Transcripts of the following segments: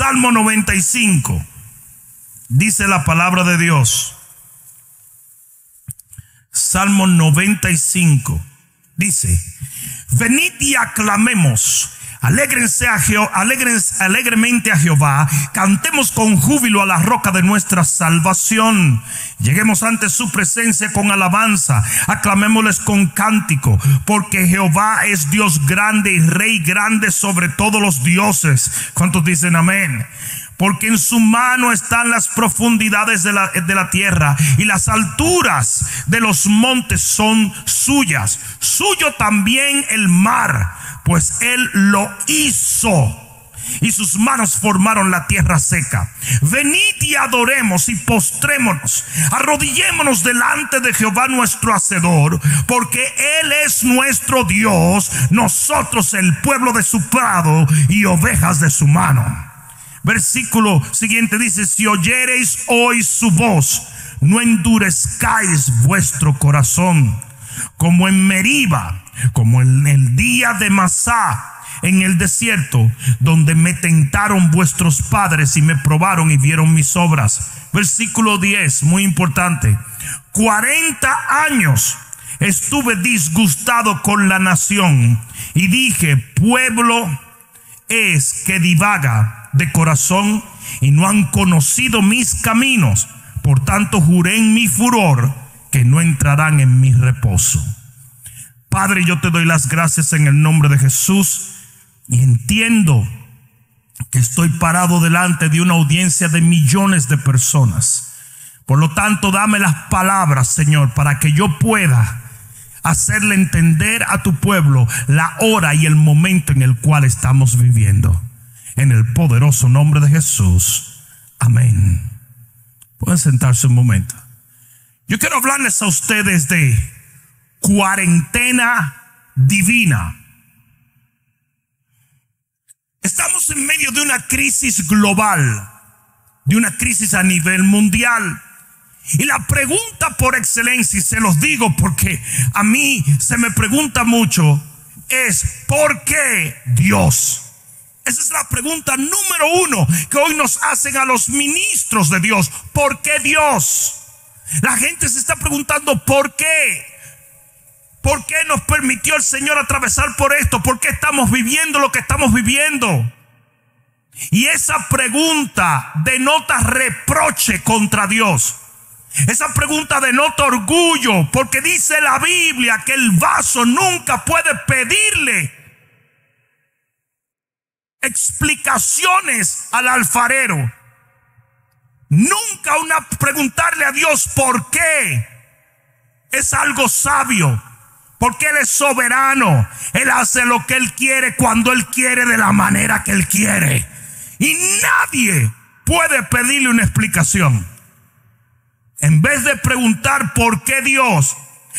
Salmo 95. Dice la palabra de Dios. Salmo 95. Dice: venid y aclamemos. Alégrense alegremente a Jehová, cantemos con júbilo a la roca de nuestra salvación. Lleguemos ante su presencia con alabanza, aclamémosles con cántico, porque Jehová es Dios grande y Rey grande sobre todos los dioses. ¿Cuántos dicen amén? Porque en su mano están las profundidades de la tierra, y las alturas de los montes son suyas. Suyo también el mar, pues él lo hizo, y sus manos formaron la tierra seca. Venid y adoremos y postrémonos, arrodillémonos delante de Jehová nuestro Hacedor, porque él es nuestro Dios, nosotros el pueblo de su prado y ovejas de su mano. Versículo siguiente dice: si oyereis hoy su voz, no endurezcáis vuestro corazón, como en Meriba, como en el día de Masá, en el desierto, donde me tentaron vuestros padres y me probaron y vieron mis obras. Versículo 10, muy importante: 40 años estuve disgustado con la nación, y dije: pueblo es que divaga de corazón, y no han conocido mis caminos. Por tanto juré en mi furor que no entrarán en mi reposo. Padre, yo te doy las gracias en el nombre de Jesús, y entiendo que estoy parado delante de una audiencia de millones de personas. Por lo tanto, dame las palabras, Señor, para que yo pueda hacerle entender a tu pueblo la hora y el momento en el cual estamos viviendo. En el poderoso nombre de Jesús. Amén. Pueden sentarse un momento. Yo quiero hablarles a ustedes de cuarentena divina. Estamos en medio de una crisis global, de una crisis a nivel mundial. Y la pregunta por excelencia, y se los digo porque a mí se me pregunta mucho, es: ¿por qué Dios? Esa es la pregunta número uno que hoy nos hacen a los ministros de Dios. ¿Por qué Dios? La gente se está preguntando ¿por qué? ¿Por qué nos permitió el Señor atravesar por esto? ¿Por qué estamos viviendo lo que estamos viviendo? Y esa pregunta denota reproche contra Dios. Esa pregunta denota orgullo, porque dice la Biblia que el vaso nunca puede pedirle explicaciones al alfarero. Nunca preguntarle a Dios por qué es algo sabio, porque Él es soberano. Él hace lo que Él quiere, cuando Él quiere, de la manera que Él quiere, y nadie puede pedirle una explicación. En vez de preguntar por qué Dios,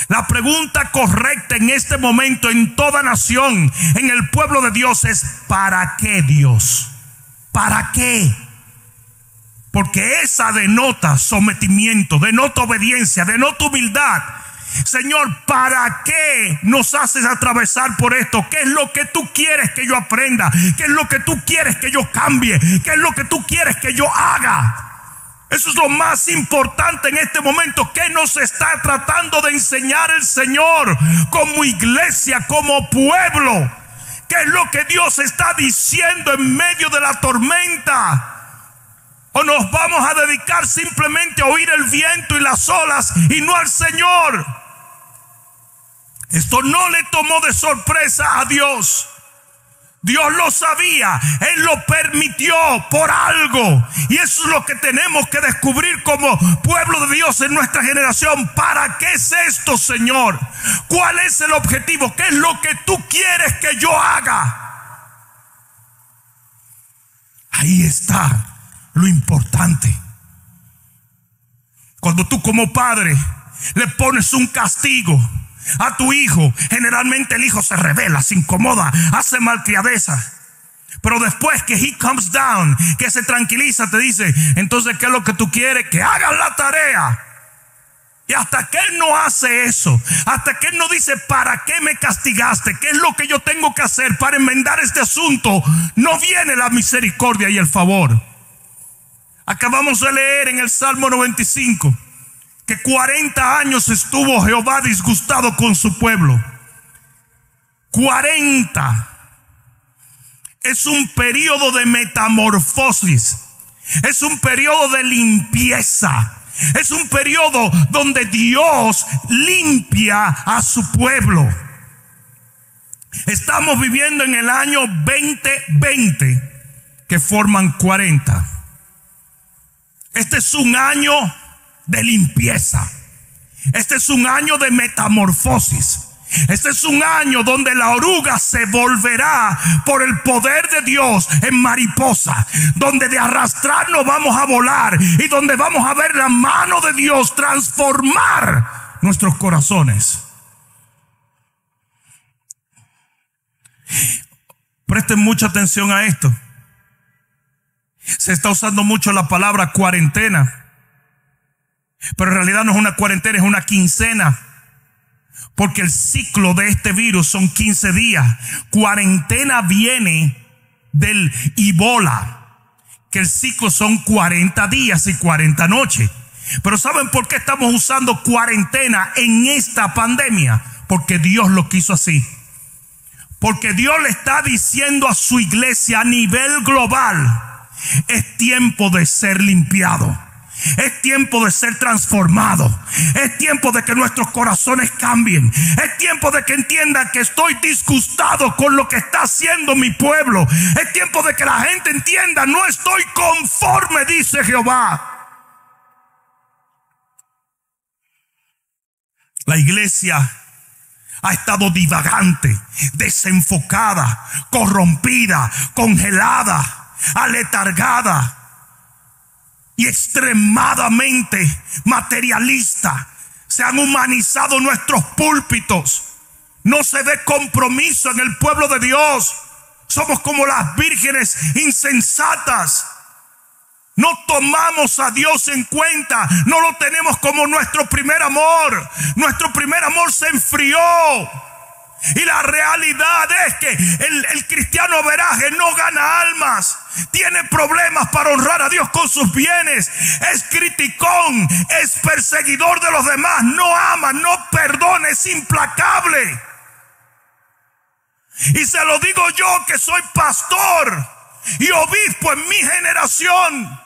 la pregunta correcta en este momento en toda nación, en el pueblo de Dios, es ¿para qué Dios? ¿Para qué? Porque esa denota sometimiento, denota obediencia, denota humildad. Señor, ¿para qué nos haces atravesar por esto? ¿Qué es lo que tú quieres que yo aprenda? ¿Qué es lo que tú quieres que yo cambie? ¿Qué es lo que tú quieres que yo haga? Eso es lo más importante en este momento. ¿Qué nos está tratando de enseñar el Señor como iglesia, como pueblo? ¿Qué es lo que Dios está diciendo en medio de la tormenta? ¿O nos vamos a dedicar simplemente a oír el viento y las olas y no al Señor? Esto no le tomó de sorpresa a Dios. Dios lo sabía, Él lo permitió por algo. Y eso es lo que tenemos que descubrir como pueblo de Dios en nuestra generación. ¿Para qué es esto, Señor? ¿Cuál es el objetivo? ¿Qué es lo que tú quieres que yo haga? Ahí está lo importante. Cuando tú como padre le pones un castigo a tu hijo, generalmente el hijo se rebela, se incomoda, hace malcriadeza. Pero después que he comes down, que se tranquiliza, te dice: entonces, ¿qué es lo que tú quieres? Que hagas la tarea. Y hasta que Él no hace eso, hasta que Él no dice ¿para qué me castigaste? ¿Qué es lo que yo tengo que hacer para enmendar este asunto? No viene la misericordia y el favor. Acabamos de leer en el Salmo 95 que 40 años estuvo Jehová disgustado con su pueblo. 40 es un periodo de metamorfosis, es un periodo de limpieza. Es un periodo donde Dios limpia a su pueblo. Estamos viviendo en el año 2020, que forman 40. Este es un año de limpieza. Este es un año de metamorfosis. Este es un año donde la oruga se volverá por el poder de Dios en mariposa, donde de arrastrarnos vamos a volar y donde vamos a ver la mano de Dios transformar nuestros corazones. Presten mucha atención a esto. Se está usando mucho la palabra cuarentena, pero en realidad no es una cuarentena, es una quincena. Porque el ciclo de este virus son 15 días. Cuarentena viene del Ebola, que el ciclo son 40 días y 40 noches. Pero ¿saben por qué estamos usando cuarentena en esta pandemia? Porque Dios lo quiso así. Porque Dios le está diciendo a su iglesia a nivel global: es tiempo de ser limpiado. Es tiempo de ser transformado. Es tiempo de que nuestros corazones cambien. Es tiempo de que entiendan que estoy disgustado con lo que está haciendo mi pueblo. Es tiempo de que la gente entienda: no estoy conforme, dice Jehová. La iglesia ha estado divagante, desenfocada, corrompida, congelada, aletargada y extremadamente materialista. Se han humanizado nuestros púlpitos. No se ve compromiso en el pueblo de Dios. Somos como las vírgenes insensatas. No tomamos a Dios en cuenta. No lo tenemos como nuestro primer amor. Nuestro primer amor se enfrió. Y la realidad es que el cristiano veraje no gana almas. Tiene problemas para honrar a Dios con sus bienes. Es criticón, es perseguidor de los demás. No ama, no perdona, es implacable. Y se lo digo yo, que soy pastor y obispo en mi generación.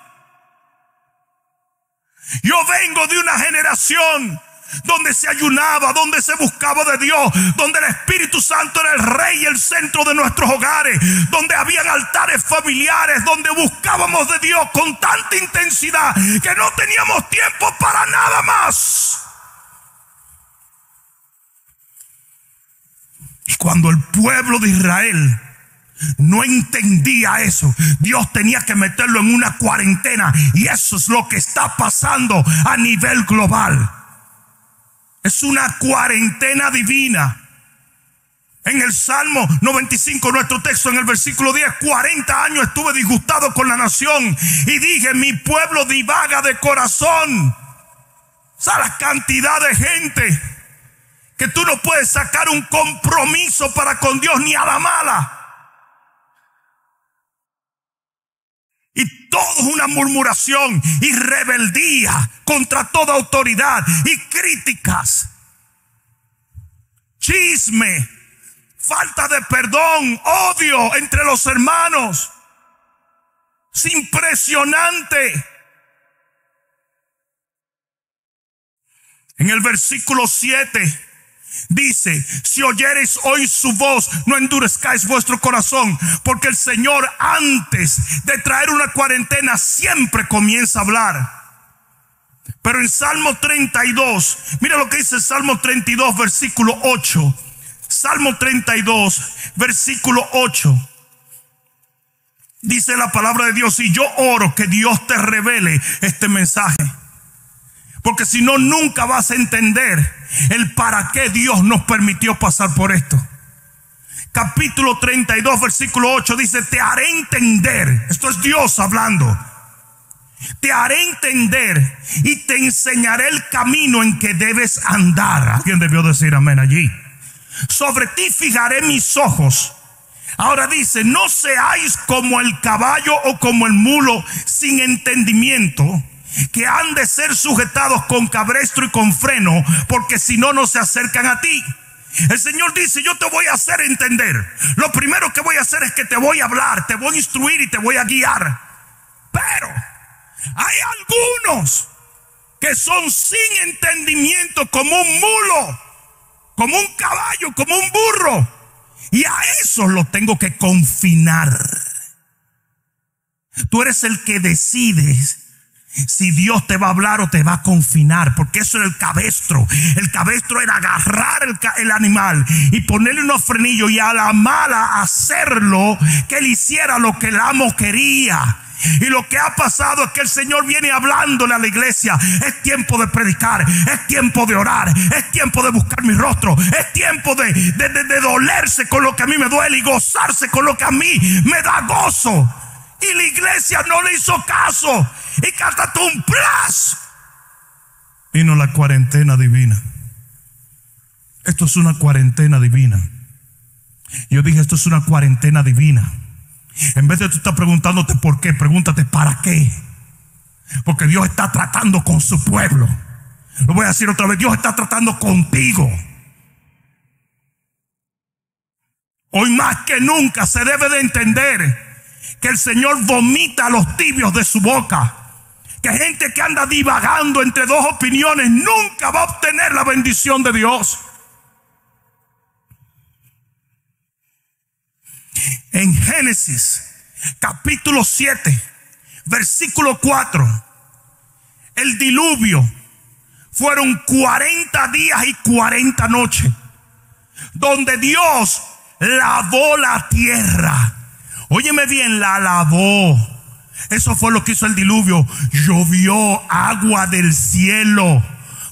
Yo vengo de una generación donde se ayunaba, donde se buscaba de Dios, donde el Espíritu Santo era el rey y el centro de nuestros hogares, donde habían altares familiares, donde buscábamos de Dios con tanta intensidad que no teníamos tiempo para nada más. Y cuando el pueblo de Israel no entendía eso, Dios tenía que meterlo en una cuarentena. Y eso es lo que está pasando a nivel global. Es una cuarentena divina. En el Salmo 95, nuestro texto, en el versículo 10: 40 años estuve disgustado con la nación y dije: mi pueblo divaga de corazón. ¿Sabes la cantidad de gente que tú no puedes sacar un compromiso para con Dios ni a la mala? Y todo es una murmuración y rebeldía contra toda autoridad y críticas, chisme, falta de perdón, odio entre los hermanos. Es impresionante. En el versículo 7 dice: si oyereis hoy su voz, no endurezcáis vuestro corazón, porque el Señor, antes de traer una cuarentena, siempre comienza a hablar. Pero en Salmo 32, mira lo que dice el Salmo 32, versículo 8. Salmo 32, versículo 8. Dice la palabra de Dios: y yo oro que Dios te revele este mensaje, porque si no, nunca vas a entender el para qué Dios nos permitió pasar por esto. Capítulo 32, versículo 8 dice: te haré entender. Esto es Dios hablando. te haré entender y te enseñaré el camino en que debes andar. Alguien debió decir amén allí. Sobre ti fijaré mis ojos. Ahora dice, no seáis como el caballo o como el mulo sin entendimiento, que han de ser sujetados con cabestro y con freno, porque si no, no se acercan a ti. El Señor dice, yo te voy a hacer entender. Lo primero que voy a hacer es que te voy a hablar, te voy a instruir y te voy a guiar. Pero hay algunos que son sin entendimiento, como un mulo, como un caballo, como un burro. Y a esos los tengo que confinar. Tú eres el que decides si Dios te va a hablar o te va a confinar, porque eso era el cabestro. El cabestro era agarrar el animal y ponerle unos frenillos y a la mala hacerlo que él hiciera lo que el amo quería. Y lo que ha pasado es que el Señor viene hablándole a la iglesia. Es tiempo de predicar, es tiempo de orar, es tiempo de buscar mi rostro, es tiempo de dolerse con lo que a mí me duele y gozarse con lo que a mí me da gozo. Y la iglesia no le hizo caso y cátate un plas. Vino la cuarentena divina. Esto es una cuarentena divina. Yo dije, esto es una cuarentena divina. En vez de tú estar preguntándote por qué, pregúntate para qué. Porque Dios está tratando con su pueblo. Lo voy a decir otra vez, Dios está tratando contigo. Hoy más que nunca se debe de entender que el Señor vomita a los tibios de su boca. Que gente que anda divagando entre dos opiniones nunca va a obtener la bendición de Dios. En Génesis capítulo 7 versículo 4, el diluvio fueron 40 días y 40 noches donde Dios lavó la tierra. Óyeme bien, la lavó. Eso fue lo que hizo el diluvio. Llovió agua del cielo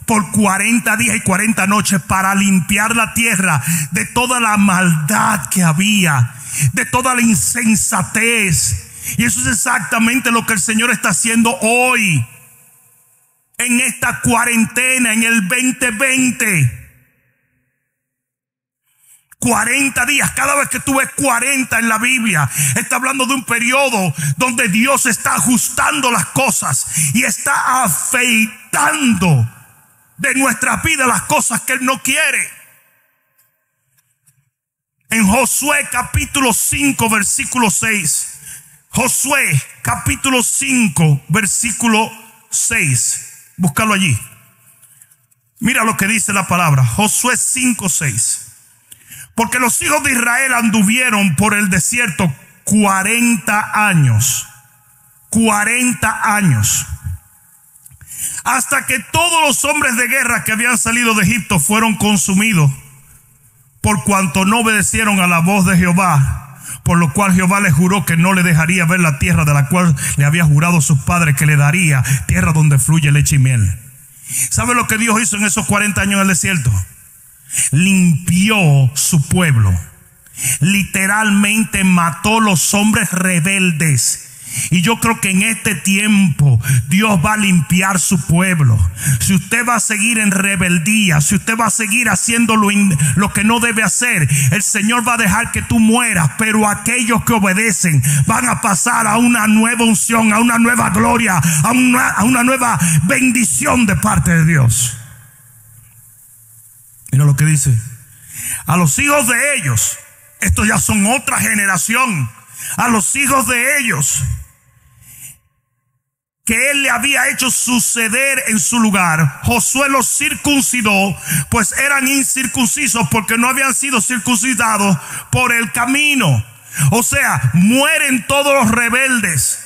por 40 días y 40 noches para limpiar la tierra de toda la maldad que había, de toda la insensatez. Y eso es exactamente lo que el Señor está haciendo hoy, en esta cuarentena, en el 2020. 40 días, cada vez que tú ves 40 en la Biblia, está hablando de un periodo donde Dios está ajustando las cosas y está afeitando de nuestra vida las cosas que Él no quiere. En Josué capítulo 5 versículo 6, Josué capítulo 5 versículo 6, búscalo allí. Mira lo que dice la palabra, Josué 5, 6. Porque los hijos de Israel anduvieron por el desierto 40 años. 40 años. Hasta que todos los hombres de guerra que habían salido de Egipto fueron consumidos, por cuanto no obedecieron a la voz de Jehová. Por lo cual Jehová les juró que no le dejaría ver la tierra de la cual le había jurado a sus padres que le daría, tierra donde fluye leche y miel. ¿Sabe lo que Dios hizo en esos 40 años en el desierto? Limpió su pueblo. Literalmente mató los hombres rebeldes. Y yo creo que en este tiempo Dios va a limpiar su pueblo. Si usted va a seguir en rebeldía, si usted va a seguir haciendo lo que no debe hacer, el Señor va a dejar que tú mueras. Pero aquellos que obedecen van a pasar a una nueva unción, a una nueva gloria, a una nueva bendición de parte de Dios. Mira lo que dice: a los hijos de ellos, estos ya son otra generación, a los hijos de ellos que Él le había hecho suceder en su lugar, Josué los circuncidó, pues eran incircuncisos porque no habían sido circuncidados por el camino. O sea, mueren todos los rebeldes,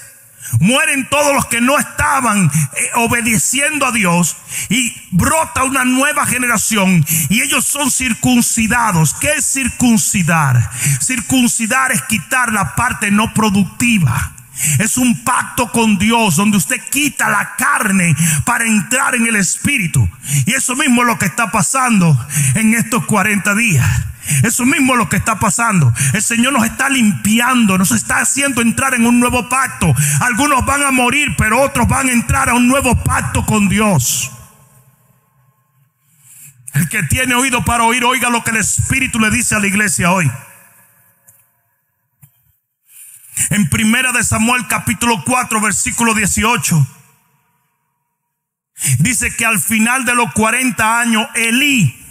mueren todos los que no estaban obedeciendo a Dios, y brota una nueva generación y ellos son circuncidados. ¿Qué es circuncidar? Circuncidar es quitar la parte no productiva. Es un pacto con Dios donde usted quita la carne para entrar en el espíritu. Y eso mismo es lo que está pasando en estos 40 días. Eso mismo es lo que está pasando. El Señor nos está limpiando, nos está haciendo entrar en un nuevo pacto. Algunos van a morir, pero otros van a entrar a un nuevo pacto con Dios. El que tiene oído para oír, oiga lo que el Espíritu le dice a la iglesia hoy. En 1 Samuel capítulo 4 versículo 18 dice que al final de los 40 años Elí,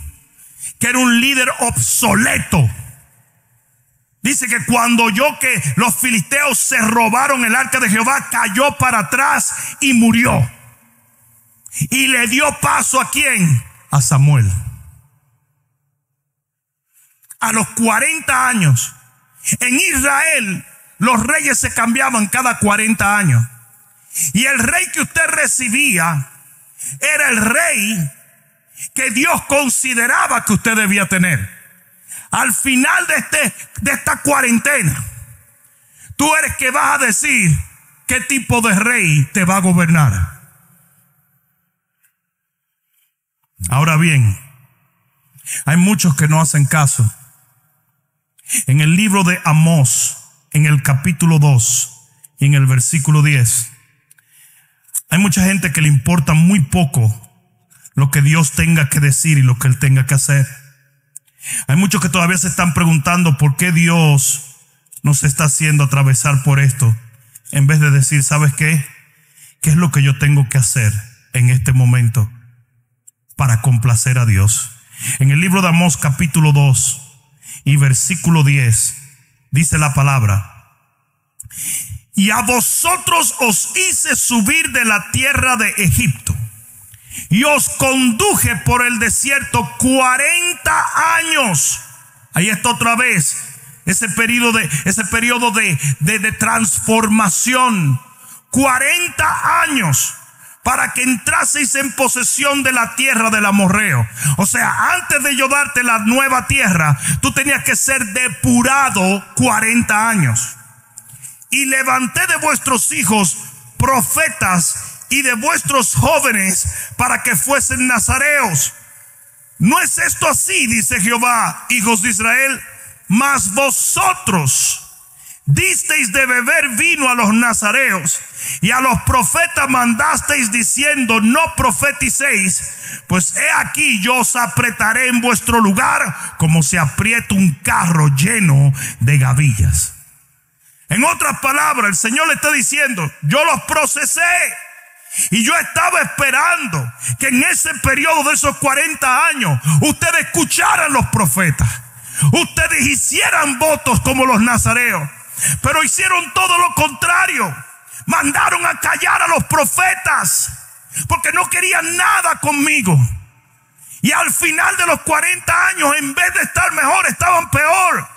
que era un líder obsoleto, dice que cuando oyó que los filisteos se robaron el arca de Jehová, cayó para atrás y murió. Y le dio paso ¿a quién? A Samuel. A los 40 años. En Israel los reyes se cambiaban cada 40 años. Y el rey que usted recibía era el rey que Dios consideraba que usted debía tener. Al final de esta cuarentena, tú eres que vas a decir qué tipo de rey te va a gobernar. Ahora bien, hay muchos que no hacen caso. En el libro de Amós, en el capítulo 2 y en el versículo 10, hay mucha gente que le importa muy poco lo que Dios tenga que decir y lo que Él tenga que hacer. Hay muchos que todavía se están preguntando por qué Dios nos está haciendo atravesar por esto, en vez de decir, ¿sabes qué? ¿Qué es lo que yo tengo que hacer en este momento para complacer a Dios? En el libro de Amós capítulo 2 y versículo 10 dice la palabra: y a vosotros os hice subir de la tierra de Egipto y os conduje por el desierto 40 años. Ahí está otra vez ese periodo de transformación. 40 años para que entraseis en posesión de la tierra del amorreo. O sea, antes de yo darte la nueva tierra, tú tenías que ser depurado 40 años. Y levanté de vuestros hijos profetas y de vuestros jóvenes para que fuesen nazareos. ¿No es esto así?, dice Jehová, hijos de Israel. Mas vosotros disteis de beber vino a los nazareos, y a los profetas mandasteis diciendo, no profeticéis, pues he aquí yo os apretaré en vuestro lugar como se aprieta un carro lleno de gavillas. En otras palabras, el Señor le está diciendo, yo los procesé. Y yo estaba esperando que en ese periodo de esos 40 años ustedes escucharan los profetas, ustedes hicieran votos como los nazareos, pero hicieron todo lo contrario. Mandaron a callar a los profetas porque no querían nada conmigo. Y al final de los 40 años, en vez de estar mejor, estaban peor.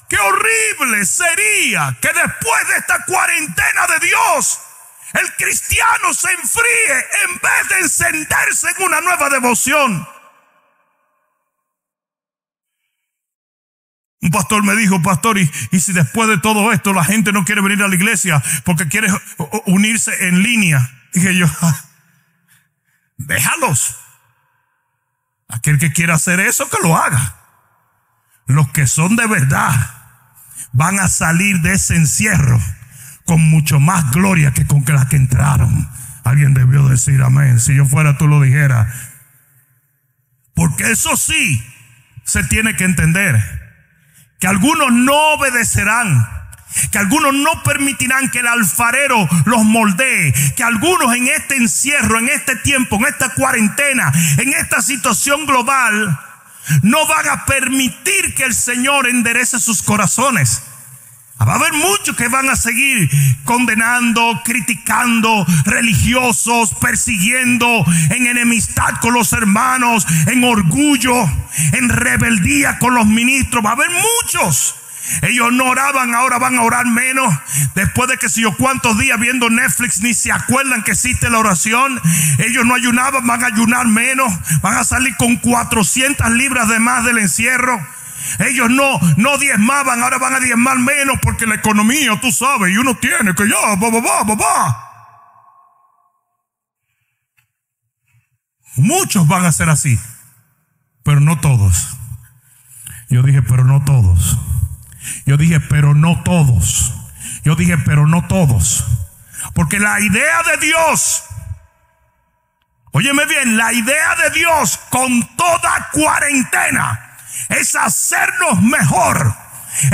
Qué horrible sería que después de esta cuarentena de Dios, el cristiano se enfríe en vez de encenderse en una nueva devoción. Un pastor me dijo, pastor, y si después de todo esto la gente no quiere venir a la iglesia porque quiere unirse en línea? Dije yo, déjalos. Aquel que quiera hacer eso, que lo haga. Los que son de verdad van a salir de ese encierro con mucho más gloria que con la que entraron. Alguien debió decir amén. Si yo fuera, tú lo dijeras. Porque eso sí se tiene que entender, que algunos no obedecerán, que algunos no permitirán que el alfarero los moldee, que algunos en este encierro, en este tiempo, en esta cuarentena, en esta situación global, no van a permitir que el Señor enderece sus corazones. Va a haber muchos que van a seguir condenando, criticando, religiosos, persiguiendo, en enemistad con los hermanos, en orgullo, en rebeldía con los ministros. Va a haber muchos. Ellos no oraban, ahora van a orar menos. Después de que si yo cuántos días viendo Netflix ni se acuerdan que existe la oración. Ellos no ayunaban, van a ayunar menos. Van a salir con 400 libras de más del encierro. Ellos no diezmaban, ahora van a diezmar menos porque la economía, tú sabes, y uno tiene que Muchos van a ser así, pero no todos. Yo dije, pero no todos. Yo dije, pero no todos. Yo dije, pero no todos. Porque la idea de Dios, óyeme bien, la idea de Dios con toda cuarentena es hacernos mejor,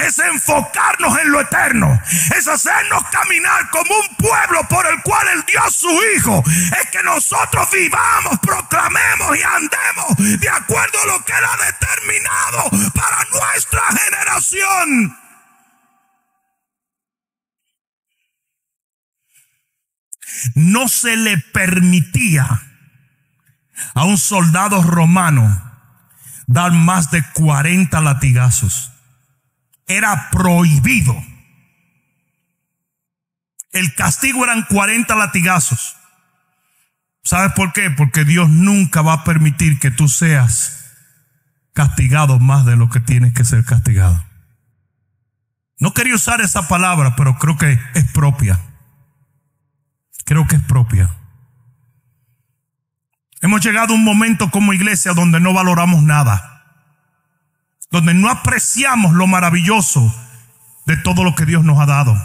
es enfocarnos en lo eterno, es hacernos caminar como un pueblo por el cual Él dio a su Hijo. Es que nosotros vivamos, proclamemos y andemos de acuerdo a lo que Él ha determinado para nuestra generación. No se le permitía a un soldado romano dar más de 40 latigazos. Era prohibido. El castigo eran 40 latigazos. ¿Sabes por qué? Porque Dios nunca va a permitir que tú seas castigado más de lo que tienes que ser castigado. No quería usar esa palabra, pero creo que es propia. Creo que es propia. Hemos llegado a un momento como iglesia donde no valoramos nada, donde no apreciamos lo maravilloso de todo lo que Dios nos ha dado.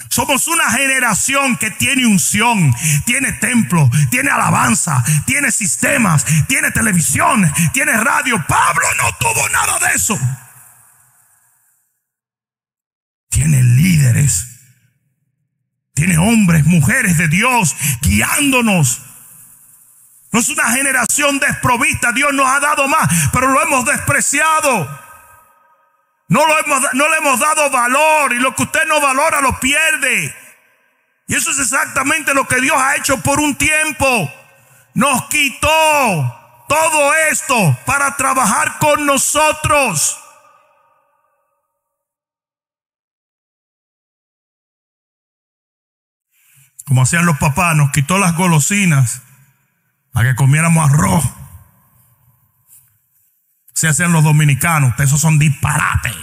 Somos una generación que tiene unción, tiene templo, tiene alabanza, tiene sistemas, tiene televisión, tiene radio. Pablo no tuvo nada de eso. Tiene líderes, tiene hombres, mujeres de Dios guiándonos. No es una generación desprovista. Dios nos ha dado más, pero lo hemos despreciado. No le hemos dado valor, y lo que usted no valora lo pierde. Y eso es exactamente lo que Dios ha hecho por un tiempo. Nos quitó todo esto para trabajar con nosotros. Como hacían los papás, nos quitó las golosinas para que comiéramos arroz. Se hacían los dominicanos. Esos son disparates.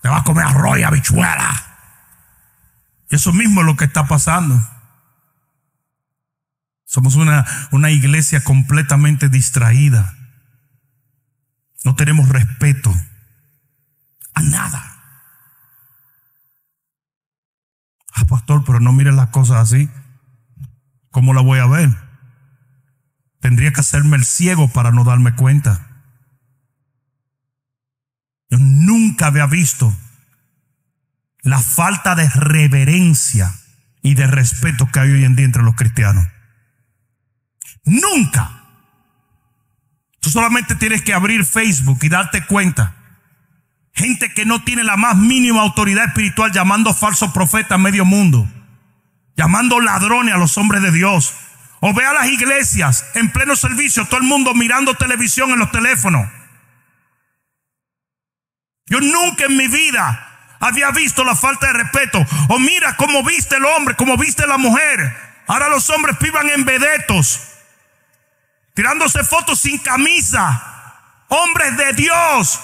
Te vas a comer arroz y habichuela. Y eso mismo es lo que está pasando. Somos una iglesia completamente distraída. No tenemos respeto a nada. Ah, pastor, pero no mire las cosas así. ¿Cómo la voy a ver? Tendría que hacerme el ciego para no darme cuenta. Yo nunca había visto la falta de reverencia y de respeto que hay hoy en día entre los cristianos. Nunca. Tú solamente tienes que abrir Facebook y darte cuenta. Gente que no tiene la más mínima autoridad espiritual llamando falsos profetas a medio mundo, llamando ladrones a los hombres de Dios. O ve a las iglesias en pleno servicio, todo el mundo mirando televisión en los teléfonos. Yo nunca en mi vida había visto la falta de respeto. O mira cómo viste el hombre, cómo viste la mujer. Ahora los hombres vivan en vedetos, tirándose fotos sin camisa. Hombres de Dios.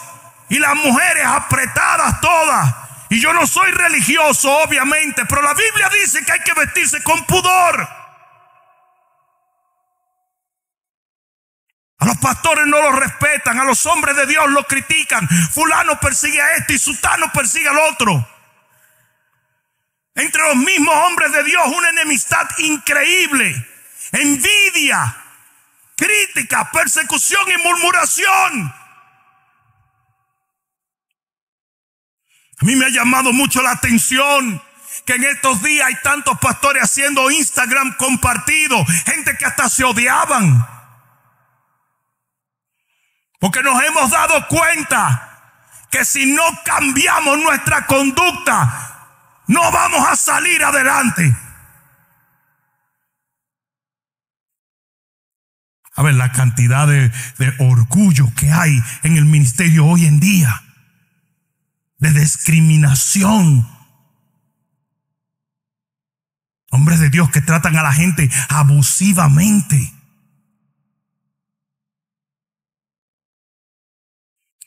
Y las mujeres apretadas todas. Y yo no soy religioso, obviamente, pero la Biblia dice que hay que vestirse con pudor. A los pastores no los respetan, a los hombres de Dios los critican. Fulano persigue a este y sutano persigue al otro. Entre los mismos hombres de Dios una enemistad increíble, envidia, crítica, persecución y murmuración. A mí me ha llamado mucho la atención que en estos días hay tantos pastores haciendo Instagram compartido, gente que hasta se odiaban. Porque nos hemos dado cuenta que si no cambiamos nuestra conducta, no vamos a salir adelante. A ver, la cantidad de orgullo que hay en el ministerio hoy en día, de discriminación. Hombres de Dios que tratan a la gente abusivamente.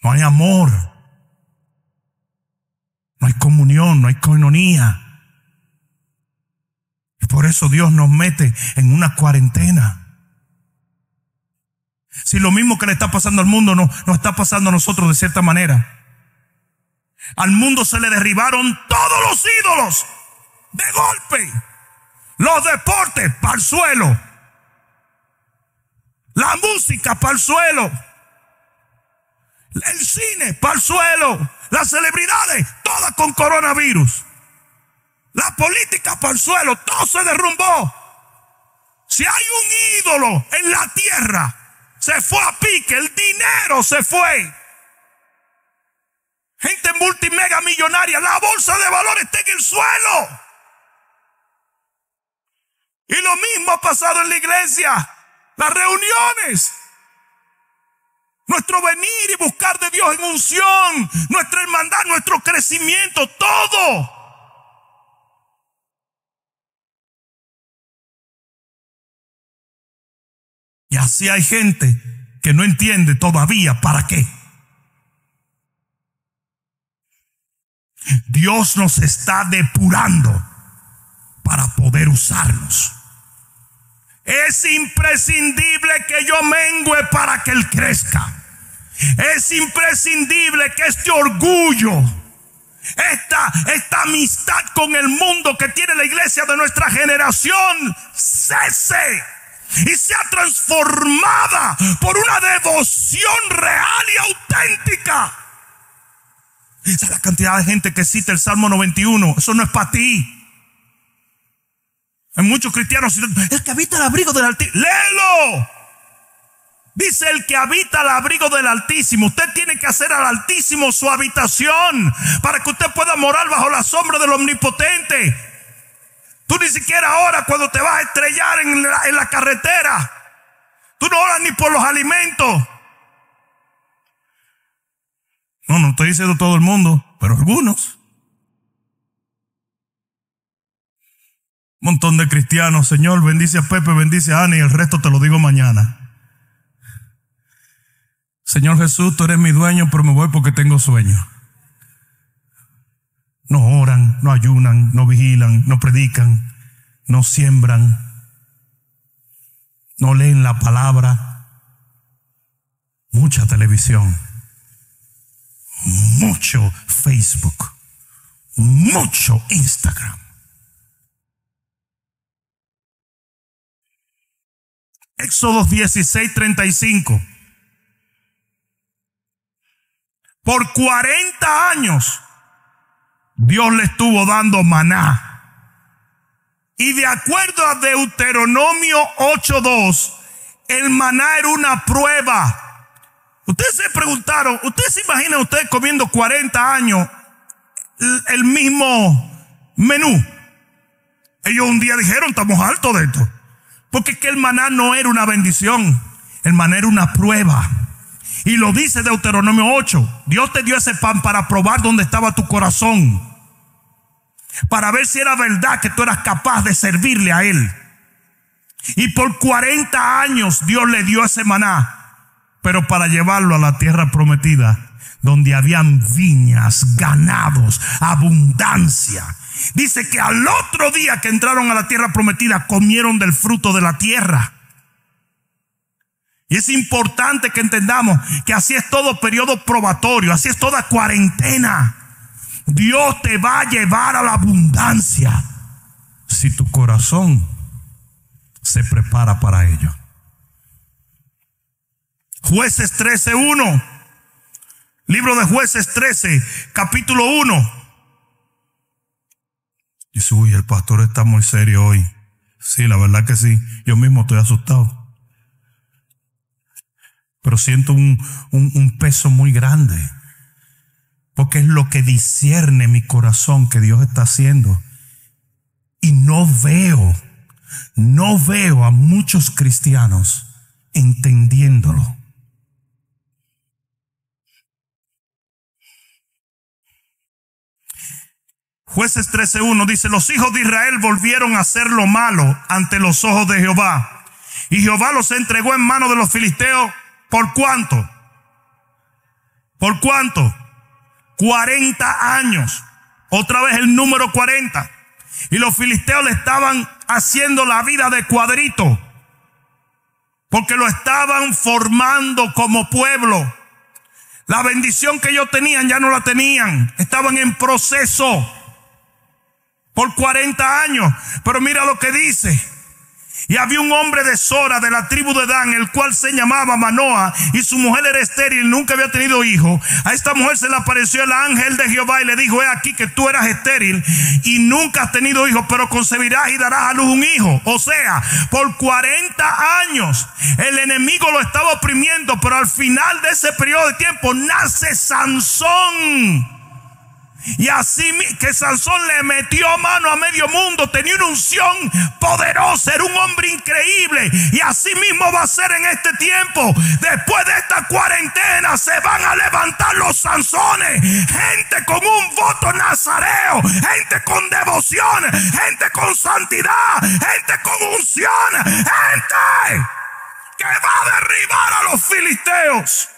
No hay amor, no hay comunión, no hay coinonía. Y por eso Dios nos mete en una cuarentena. Si lo mismo que le está pasando al mundo nos está pasando a nosotros de cierta manera. Al mundo se le derribaron todos los ídolos de golpe. Los deportes para el suelo. La música para el suelo. El cine para el suelo. Las celebridades, todas con coronavirus. La política para el suelo, todo se derrumbó. Si hay un ídolo en la tierra, se fue a pique, el dinero se fue. Gente multimega millonaria, la bolsa de valores está en el suelo. Y lo mismo ha pasado en la iglesia. Las reuniones. Nuestro venir y buscar de Dios en unción. Nuestra hermandad, nuestro crecimiento, todo. Y así hay gente que no entiende todavía para qué. Dios nos está depurando para poder usarnos. Es imprescindible que yo mengüe para que Él crezca. Es imprescindible que este orgullo, esta amistad con el mundo que tiene la iglesia de nuestra generación cese y sea transformada por una devoción real y auténtica. Esa es la cantidad de gente que cita el Salmo 91. Eso no es para ti. Hay muchos cristianos, el que habita el abrigo del Altísimo. ¡Léelo! Dice el que habita el abrigo del Altísimo. Usted tiene que hacer al Altísimo su habitación para que usted pueda morar bajo la sombra del Omnipotente. Tú ni siquiera ahora cuando te vas a estrellar en la carretera, tú no oras ni por los alimentos. No estoy diciendo todo el mundo, pero algunos. Un montón de cristianos, Señor, bendice a Pepe, bendice a Ana y el resto te lo digo mañana. Señor Jesús, tú eres mi dueño, pero me voy porque tengo sueño. No oran, no ayunan, no vigilan, no predican, no siembran, no leen la palabra. Mucha televisión, mucho Facebook, mucho Instagram. Éxodo 16:35. Por 40 años Dios le estuvo dando maná. Y de acuerdo a Deuteronomio 8:2, el maná era una prueba. Ustedes se preguntaron, ¿ustedes se imaginan ustedes comiendo 40 años el mismo menú? Ellos un día dijeron, estamos hartos de esto. Porque es que el maná no era una bendición, el maná era una prueba. Y lo dice Deuteronomio 8. Dios te dio ese pan para probar dónde estaba tu corazón, para ver si era verdad que tú eras capaz de servirle a Él. Y por 40 años Dios le dio ese maná, pero para llevarlo a la tierra prometida, donde habían viñas, ganados, abundancia. Dice que al otro día que entraron a la tierra prometida, comieron del fruto de la tierra. Y es importante que entendamos que así es todo periodo probatorio, así es toda cuarentena. Dios te va a llevar a la abundancia si tu corazón se prepara para ello. Jueces 13:1. Libro de Jueces 13, capítulo 1. Dice, uy, el pastor está muy serio hoy. Sí, la verdad que sí. Yo mismo estoy asustado. Pero siento un peso muy grande. Porque es lo que discierne mi corazón que Dios está haciendo. Y no veo a muchos cristianos entendiéndolo. Jueces 13:1 dice, los hijos de Israel volvieron a hacer lo malo ante los ojos de Jehová. Y Jehová los entregó en manos de los filisteos. ¿Por cuánto? ¿Por cuánto? 40 años. Otra vez el número 40. Y los filisteos le estaban haciendo la vida de cuadrito. porque lo estaban formando como pueblo. La bendición que ellos tenían ya no la tenían, estaban en proceso por 40 años. Pero mira lo que dice: y había un hombre de Sora, de la tribu de Dan, el cual se llamaba Manoa, y su mujer era estéril, nunca había tenido hijo. A esta mujer se le apareció el ángel de Jehová y le dijo: he aquí que tú eras estéril y nunca has tenido hijo, pero concebirás y darás a luz un hijo. O sea, por 40 años el enemigo lo estaba oprimiendo, pero al final de ese periodo de tiempo nace Sansón. Y así que Sansón le metió mano a medio mundo, tenía una unción poderosa, era un hombre increíble. Y así mismo va a ser en este tiempo. Después de esta cuarentena se van a levantar los Sansones, gente con un voto nazareo, gente con devoción, gente con santidad, gente con unción, gente que va a derribar a los filisteos.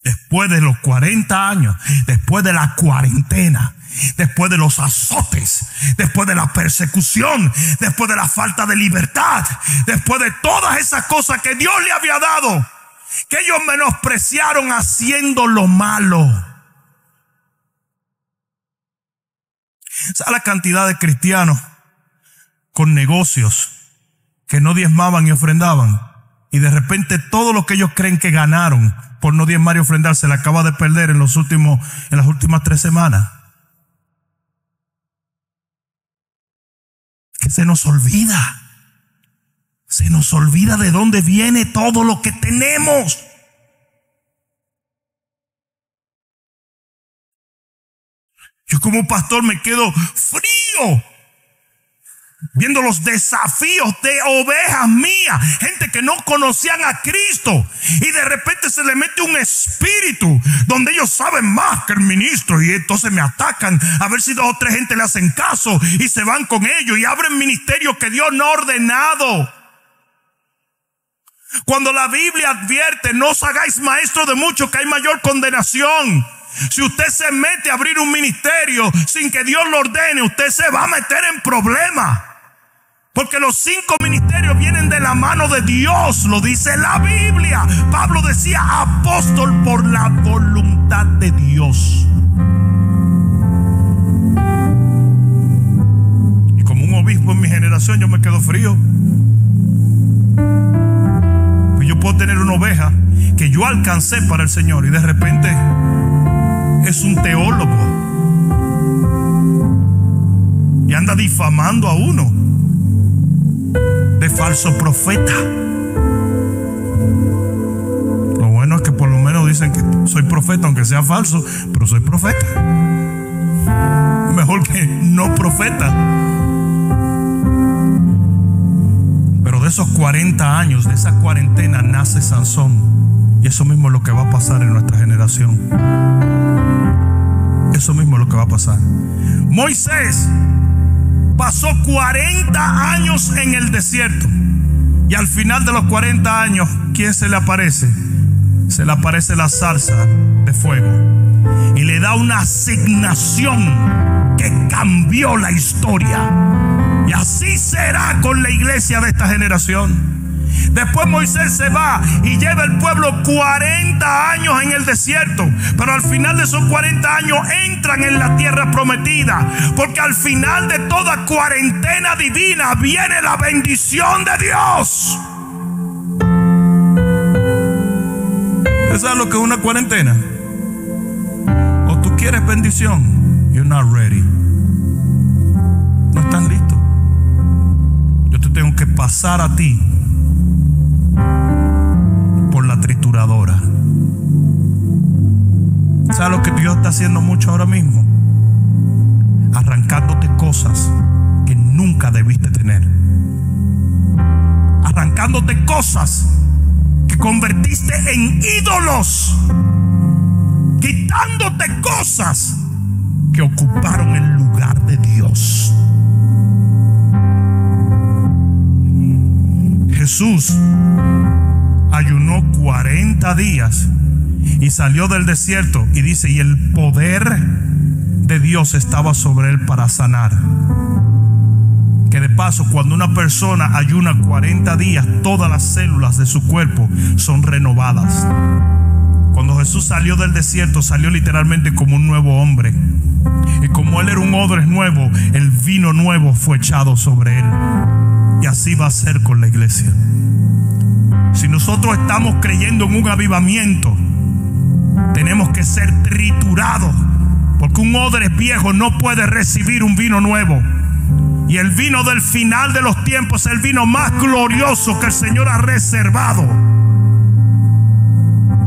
Después de los 40 años, después de la cuarentena, después de los azotes, después de la persecución, después de la falta de libertad, después de todas esas cosas que Dios le había dado, que ellos menospreciaron haciendo lo malo. ¿Sabe la cantidad de cristianos con negocios que no diezmaban y ofrendaban? Y de repente todo lo que ellos creen que ganaron por no diezmar y ofrendar se le acaba de perder en las últimas 3 semanas. Que se nos olvida de dónde viene todo lo que tenemos. Yo como pastor me quedo frío viendo los desafíos de ovejas mías, gente que no conocían a Cristo, y de repente se le mete un espíritu donde ellos saben más que el ministro, y entonces me atacan a ver si 2 o 3 gente le hacen caso y se van con ellos y abren ministerios que Dios no ha ordenado. Cuando la Biblia advierte: no os hagáis maestros de muchos, que hay mayor condenación. Si usted se mete a abrir un ministerio sin que Dios lo ordene, usted se va a meter en problemas. Porque los 5 ministerios vienen de la mano de Dios, lo dice la Biblia. Pablo decía: apóstol por la voluntad de Dios. Y como un obispo en mi generación, yo me quedo frío. Pues yo puedo tener una oveja que yo alcancé para el Señor y de repente es un teólogo y anda difamando a uno de falso profeta. Lo bueno es que por lo menos dicen que soy profeta, aunque sea falso, pero soy profeta. Mejor que no profeta. Pero de esos 40 años, de esa cuarentena, nace Sansón. Y eso mismo es lo que va a pasar en nuestra generación. Eso mismo es lo que va a pasar. Moisés pasó 40 años en el desierto. Y al final de los 40 años, ¿quién se le aparece? Se le aparece la zarza de fuego. Y le da una asignación que cambió la historia. Y así será con la iglesia de esta generación. Después Moisés se va y lleva el pueblo 40 años en el desierto, pero al final de esos 40 años entran en la tierra prometida, porque al final de toda cuarentena divina viene la bendición de Dios. ¿Sabes lo que es una cuarentena? O tú quieres bendición, you're not ready. No están listos. Yo te tengo que pasar a ti por la trituradora. ¿Sabes lo que Dios está haciendo mucho ahora mismo? Arrancándote cosas que nunca debiste tener. Arrancándote cosas que convertiste en ídolos. Quitándote cosas que ocuparon el lugar de Dios. Jesús ayunó 40 días y salió del desierto, y dice: y el poder de Dios estaba sobre él para sanar. Que de paso, cuando una persona ayuna 40 días, todas las células de su cuerpo son renovadas. Cuando Jesús salió del desierto, salió literalmente como un nuevo hombre. Y como él era un odre nuevo, el vino nuevo fue echado sobre él. Y así va a ser con la iglesia. Si nosotros estamos creyendo en un avivamiento, tenemos que ser triturados, porque un odre viejo no puede recibir un vino nuevo. Y el vino del final de los tiempos es el vino más glorioso que el Señor ha reservado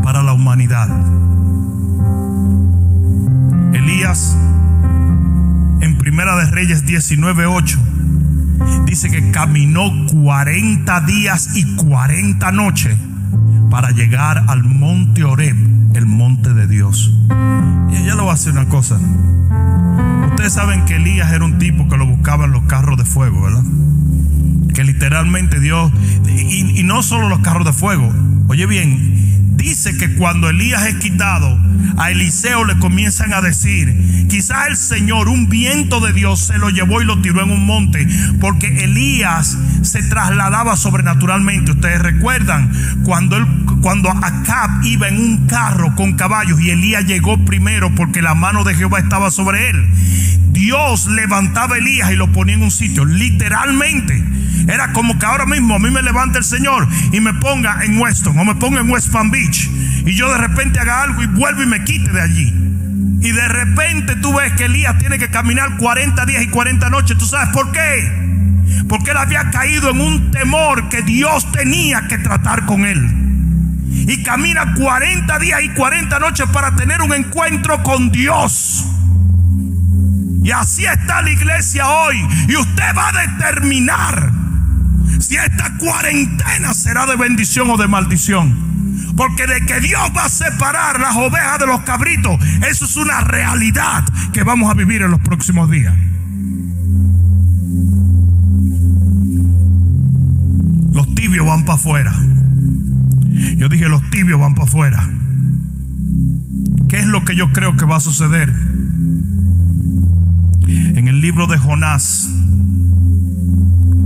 para la humanidad. Elías, en Primera de Reyes 19:8, dice que caminó 40 días y 40 noches para llegar al monte Horeb, el monte de Dios. Y ya le voy a hacer una cosa. Ustedes saben que Elías era un tipo que lo buscaban los carros de fuego, ¿verdad? Que literalmente Dios, y no solo los carros de fuego. Oye bien, dice que cuando Elías es quitado, a Eliseo le comienzan a decir: quizás el Señor, un viento de Dios, se lo llevó y lo tiró en un monte, porque Elías se trasladaba sobrenaturalmente. Ustedes recuerdan cuando Acab iba en un carro con caballos y Elías llegó primero porque la mano de Jehová estaba sobre él. Dios levantaba a Elías y lo ponía en un sitio, literalmente. Era como que ahora mismo a mí me levanta el Señor y me ponga en Weston o me ponga en West Palm Beach, y yo de repente haga algo y vuelvo y me quite de allí. Y de repente tú ves que Elías tiene que caminar 40 días y 40 noches. ¿Tú sabes por qué? Porque él había caído en un temor que Dios tenía que tratar con él. Y camina 40 días y 40 noches para tener un encuentro con Dios. Y así está la iglesia hoy. Y usted va a determinar si esta cuarentena será de bendición o de maldición. Porque de que Dios va a separar las ovejas de los cabritos, eso es una realidad que vamos a vivir en los próximos días. Los tibios van para afuera. Yo dije, los tibios van para afuera. ¿Qué es lo que yo creo que va a suceder? En el libro de Jonás,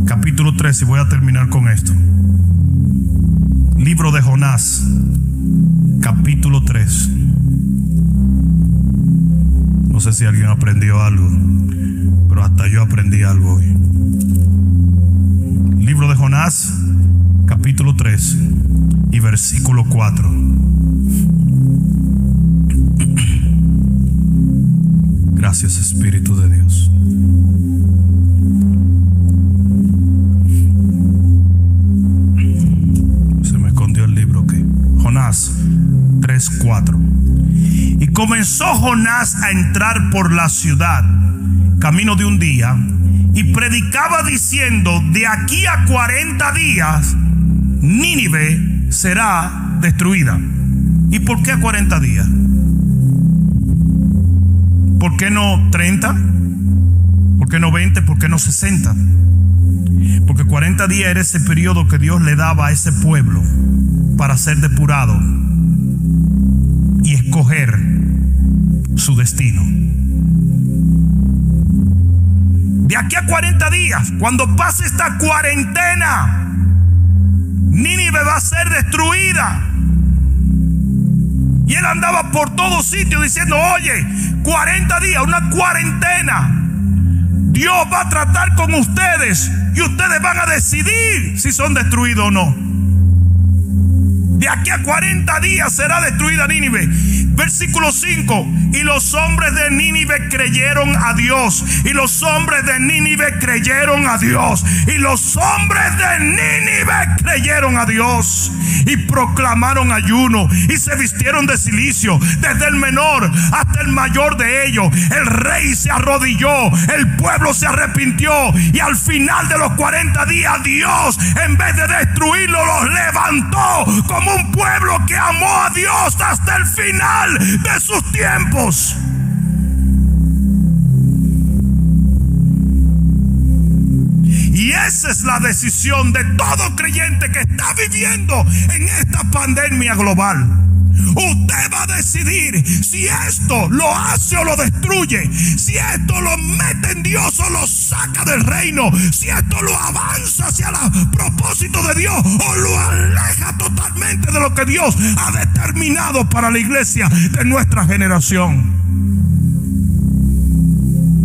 capítulo 3, y voy a terminar con esto. Libro de Jonás, capítulo 3. No sé si alguien aprendió algo, pero hasta yo aprendí algo hoy. Libro de Jonás, capítulo 3 y versículo 4. Gracias, Espíritu de Dios. Se me escondió el libro, ¿qué? Jonás 3:4. Y comenzó Jonás a entrar por la ciudad, camino de un día, y predicaba diciendo: de aquí a 40 días Nínive será destruida. ¿Y por qué a 40 días? ¿Por qué no 30? ¿Por qué no 20? ¿Por qué no 60? Porque 40 días era ese periodo que Dios le daba a ese pueblo para ser depurado y escoger su destino. De aquí a 40 días, cuando pase esta cuarentena, Nínive va a ser destruida. Y él andaba por todo sitio diciendo: oye, 40 días, una cuarentena. Dios va a tratar con ustedes y ustedes van a decidir si son destruidos o no. De aquí a 40 días será destruida Nínive. Versículo 5. Y los hombres de Nínive creyeron a Dios. Y los hombres de Nínive creyeron a Dios. Y los hombres de Nínive creyeron a Dios. Y proclamaron ayuno. Y se vistieron de cilicio, desde el menor hasta el mayor de ellos. El rey se arrodilló. El pueblo se arrepintió. Y al final de los 40 días, Dios, en vez de destruirlo, los levantó como un pueblo que amó a Dios hasta el final de sus tiempos. Y esa es la decisión de todo creyente que está viviendo en esta pandemia global. Usted va a decidir si esto lo hace o lo destruye, si esto lo mete en Dios o lo saca del reino, si esto lo avanza hacia el propósito de Dios o lo aleja totalmente de lo que Dios ha determinado para la iglesia de nuestra generación.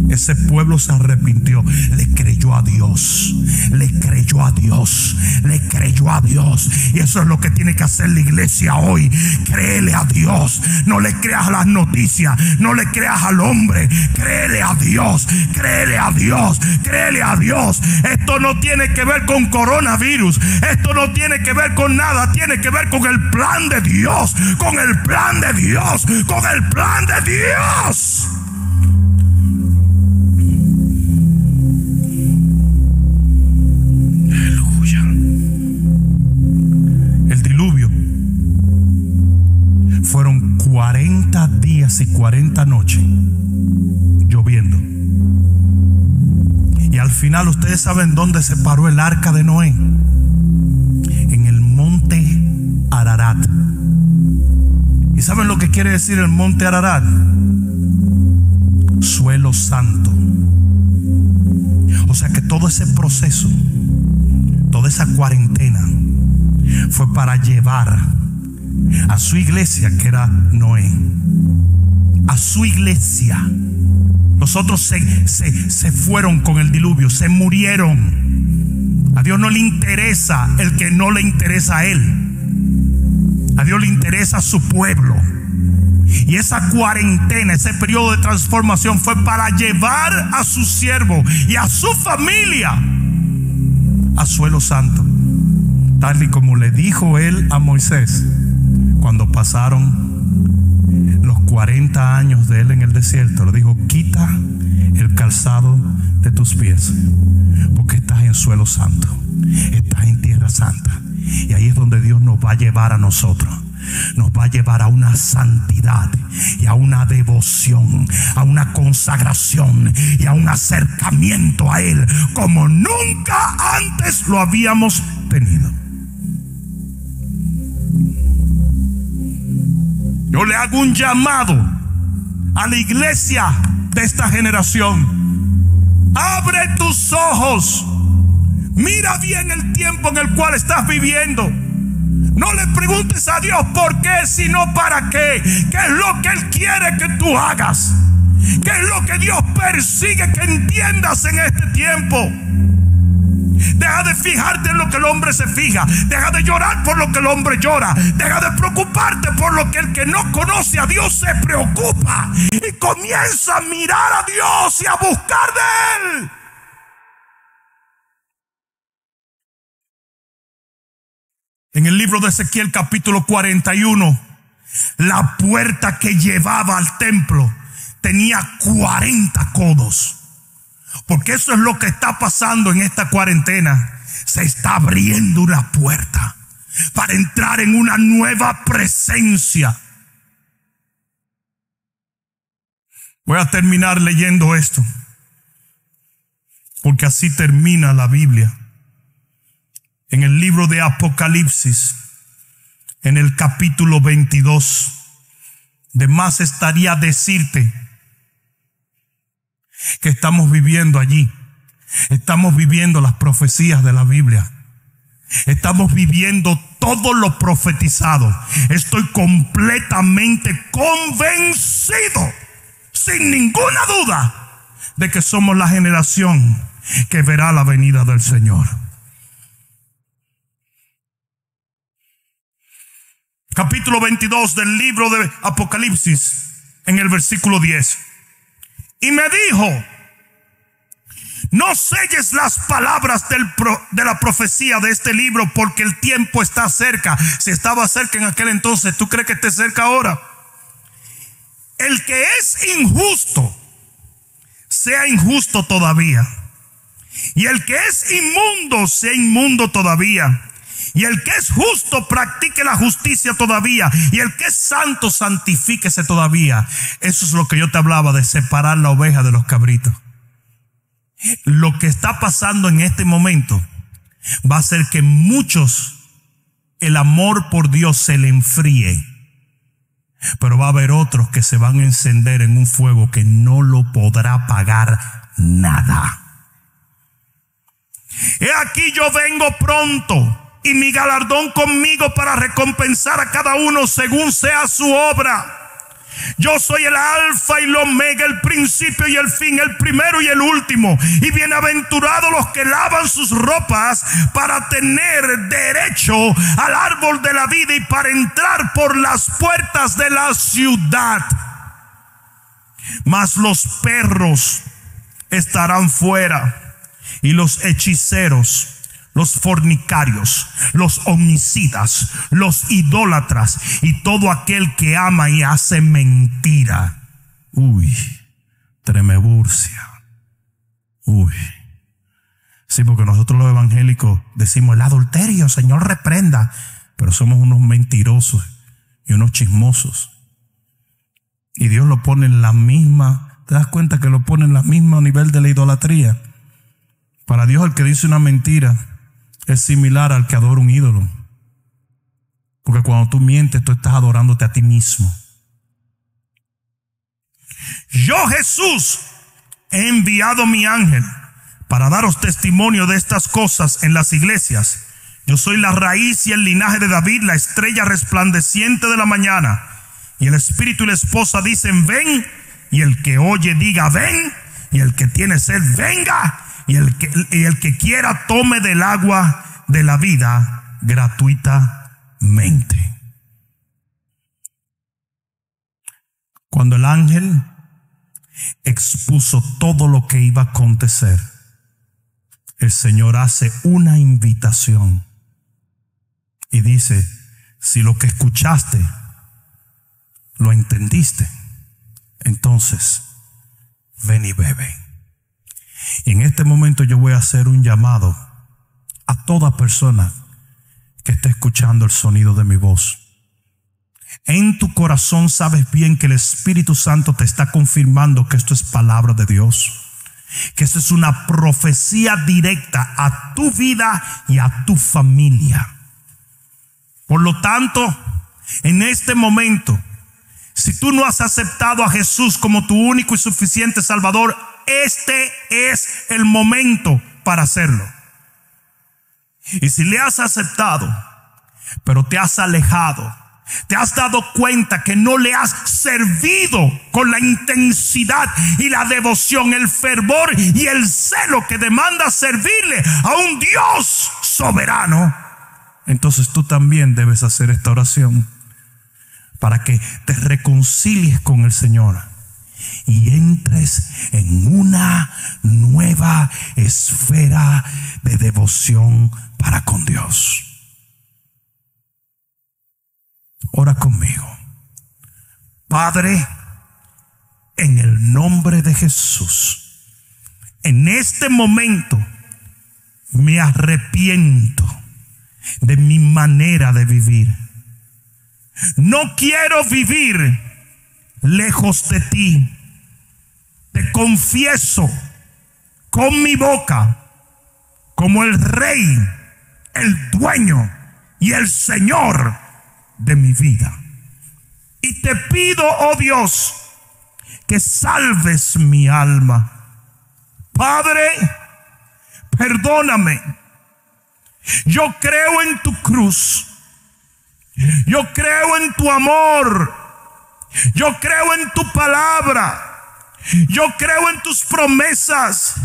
Ese pueblo se arrepintió, le creyó a Dios, le creyó a Dios, le creyó a Dios. Y eso es lo que tiene que hacer la iglesia hoy. Créele a Dios, no le creas a las noticias, no le creas al hombre, créele a Dios, créele a Dios, créele a Dios. Esto no tiene que ver con coronavirus, esto no tiene que ver con nada, tiene que ver con el plan de Dios, con el plan de Dios, con el plan de Dios. Fueron 40 días y 40 noches lloviendo. Y al final, ustedes saben dónde se paró el arca de Noé. En el monte Ararat. ¿Y saben lo que quiere decir el monte Ararat? Suelo santo. O sea que todo ese proceso, toda esa cuarentena, fue para llevar a su iglesia, que era Noé, a su iglesia. Los otros se fueron con el diluvio, se murieron. A Dios no le interesa el que no le interesa a Él. A Dios le interesa a su pueblo. Y esa cuarentena, ese periodo de transformación, fue para llevar a su siervo y a su familia a suelo santo, tal y como le dijo Él a Moisés cuando pasaron los 40 años de Él en el desierto. Le dijo: quita el calzado de tus pies, porque estás en suelo santo, estás en tierra santa. Y ahí es donde Dios nos va a llevar a nosotros. Nos va a llevar a una santidad y a una devoción, a una consagración y a un acercamiento a Él como nunca antes lo habíamos tenido. Yo le hago un llamado a la iglesia de esta generación: abre tus ojos, mira bien el tiempo en el cual estás viviendo. No le preguntes a Dios por qué, sino para qué. ¿Qué es lo que Él quiere que tú hagas? ¿Qué es lo que Dios persigue que entiendas en este tiempo? Deja de fijarte en lo que el hombre se fija. Deja de llorar por lo que el hombre llora. Deja de preocuparte por lo que el que no conoce a Dios se preocupa. Y comienza a mirar a Dios y a buscar de Él. En el libro de Ezequiel capítulo 41, la puerta que llevaba al templo tenía 40 codos. Porque eso es lo que está pasando en esta cuarentena. Se está abriendo una puerta para entrar en una nueva presencia. Voy a terminar leyendo esto, porque así termina la Biblia. En el libro de Apocalipsis, en el capítulo 22, de más estaría decirte que estamos viviendo allí. Estamos viviendo las profecías de la Biblia. Estamos viviendo todo lo profetizado. Estoy completamente convencido, sin ninguna duda, de que somos la generación que verá la venida del Señor. Capítulo 22 del libro de Apocalipsis, en el versículo 10. Y me dijo: no selles las palabras de la profecía de este libro, porque el tiempo está cerca. Si estaba cerca en aquel entonces, ¿tú crees que esté cerca ahora? El que es injusto, sea injusto todavía. Y el que es inmundo, sea inmundo todavía. Y el que es justo, practique la justicia todavía. Y el que es santo, santifíquese todavía. Eso es lo que yo te hablaba, de separar la oveja de los cabritos. Lo que está pasando en este momento va a hacer que muchos, el amor por Dios se le enfríe. pero va a haber otros que se van a encender en un fuego que no lo podrá apagar nada. He aquí yo vengo pronto, y mi galardón conmigo para recompensar a cada uno según sea su obra. Yo soy el alfa y el omega, el principio y el fin, el primero y el último. Y bienaventurados los que lavan sus ropas para tener derecho al árbol de la vida y para entrar por las puertas de la ciudad. Mas los perros estarán fuera, y los hechiceros, los fornicarios, los homicidas, los idólatras y todo aquel que ama y hace mentira. Tremeburcia. Sí, porque nosotros los evangélicos decimos el adulterio, Señor reprenda, pero somos unos mentirosos y unos chismosos. Y Dios lo pone en la misma, ¿te das cuenta que lo pone en la misma nivel de la idolatría? Para Dios el que dice una mentira es similar al que adora un ídolo. Porque cuando tú mientes, tú estás adorándote a ti mismo. Yo, Jesús, he enviado mi ángel para daros testimonio de estas cosas en las iglesias. Yo soy la raíz y el linaje de David, la estrella resplandeciente de la mañana. Y el espíritu y la esposa dicen ven, y el que oye diga ven, y el que tiene sed venga, y el que quiera tome del agua de la vida gratuitamente. Cuando el ángel expuso todo lo que iba a acontecer, el Señor hace una invitación y dice: si lo que escuchaste lo entendiste, entonces ven y bebe. Y en este momento yo voy a hacer un llamado a toda persona que esté escuchando el sonido de mi voz. En tu corazón sabes bien que el Espíritu Santo te está confirmando que esto es palabra de Dios, que esto es una profecía directa a tu vida y a tu familia. Por lo tanto, en este momento, si tú no has aceptado a Jesús como tu único y suficiente Salvador, este es el momento para hacerlo. Y si le has aceptado, pero te has alejado, te has dado cuenta que no le has servido con la intensidad y la devoción, el fervor y el celo que demanda servirle a un Dios soberano, entonces tú también debes hacer esta oración para que te reconcilies con el Señor y entres en una nueva esfera de devoción para con Dios. Ora conmigo. Padre, en el nombre de Jesús, en este momento me arrepiento de mi manera de vivir. No quiero vivir lejos de ti. Te confieso con mi boca como el Rey, el dueño y el Señor de mi vida. Y te pido, oh Dios, que salves mi alma. Padre, perdóname. Yo creo en tu cruz. Yo creo en tu amor. Yo creo en tu palabra. Yo creo en tus promesas.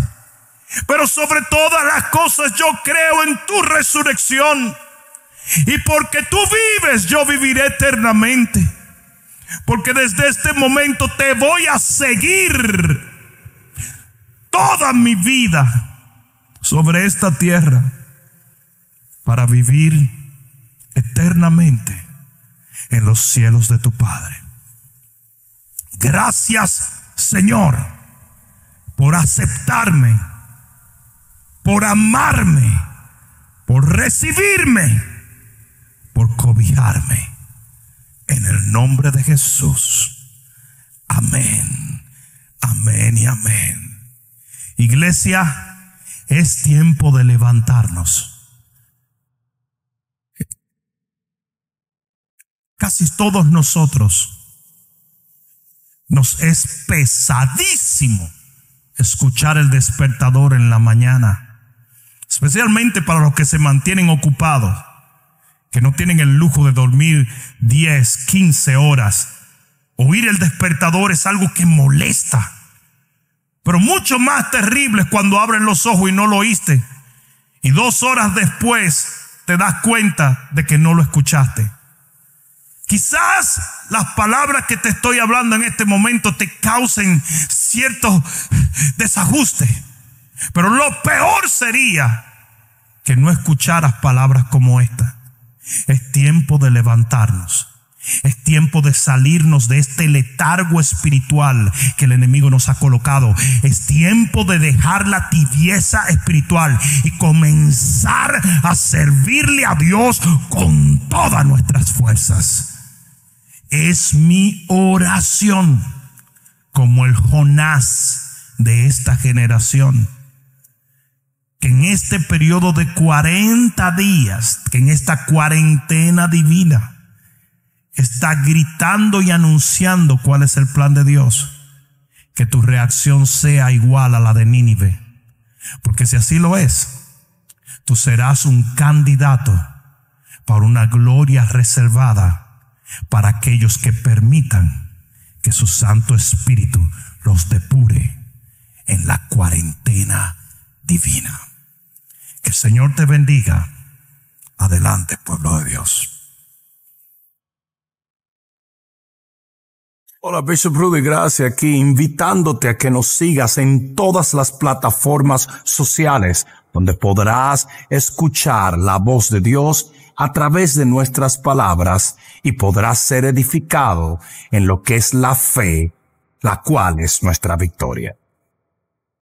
Pero sobre todas las cosas yo creo en tu resurrección. Y porque tú vives, yo viviré eternamente. Porque desde este momento te voy a seguir toda mi vida sobre esta tierra para vivir eternamente en los cielos de tu Padre. Gracias, Señor, por aceptarme, por amarme, por recibirme, por cobijarme. En el nombre de Jesús. Amén. Amén y amén. Iglesia, es tiempo de levantarnos. Casi todos nosotros Nos es pesadísimo escuchar el despertador en la mañana, especialmente para los que se mantienen ocupados, que no tienen el lujo de dormir 10, 15 horas. Oír el despertador es algo que molesta. Pero mucho más terrible es cuando abres los ojos y no lo oíste, y 2 horas después te das cuenta de que no lo escuchaste. Quizás las palabras que te estoy hablando en este momento te causen cierto desajuste, pero lo peor sería que no escucharas palabras como esta. Es tiempo de levantarnos. Es tiempo de salirnos de este letargo espiritual que el enemigo nos ha colocado. Es tiempo de dejar la tibieza espiritual y comenzar a servirle a Dios con todas nuestras fuerzas. Es mi oración, como el Jonás de esta generación, que en este periodo de 40 días, que en esta cuarentena divina, está gritando y anunciando cuál es el plan de Dios. Que tu reacción sea igual a la de Nínive, porque si así lo es, tú serás un candidato para una gloria reservada para aquellos que permitan que su Santo Espíritu los depure en la cuarentena divina. Que el Señor te bendiga. Adelante, pueblo de Dios. Hola, Bishop Rudy Gracia aquí, invitándote a que nos sigas en todas las plataformas sociales donde podrás escuchar la voz de Dios a través de nuestras palabras y podrás ser edificado en lo que es la fe, la cual es nuestra victoria.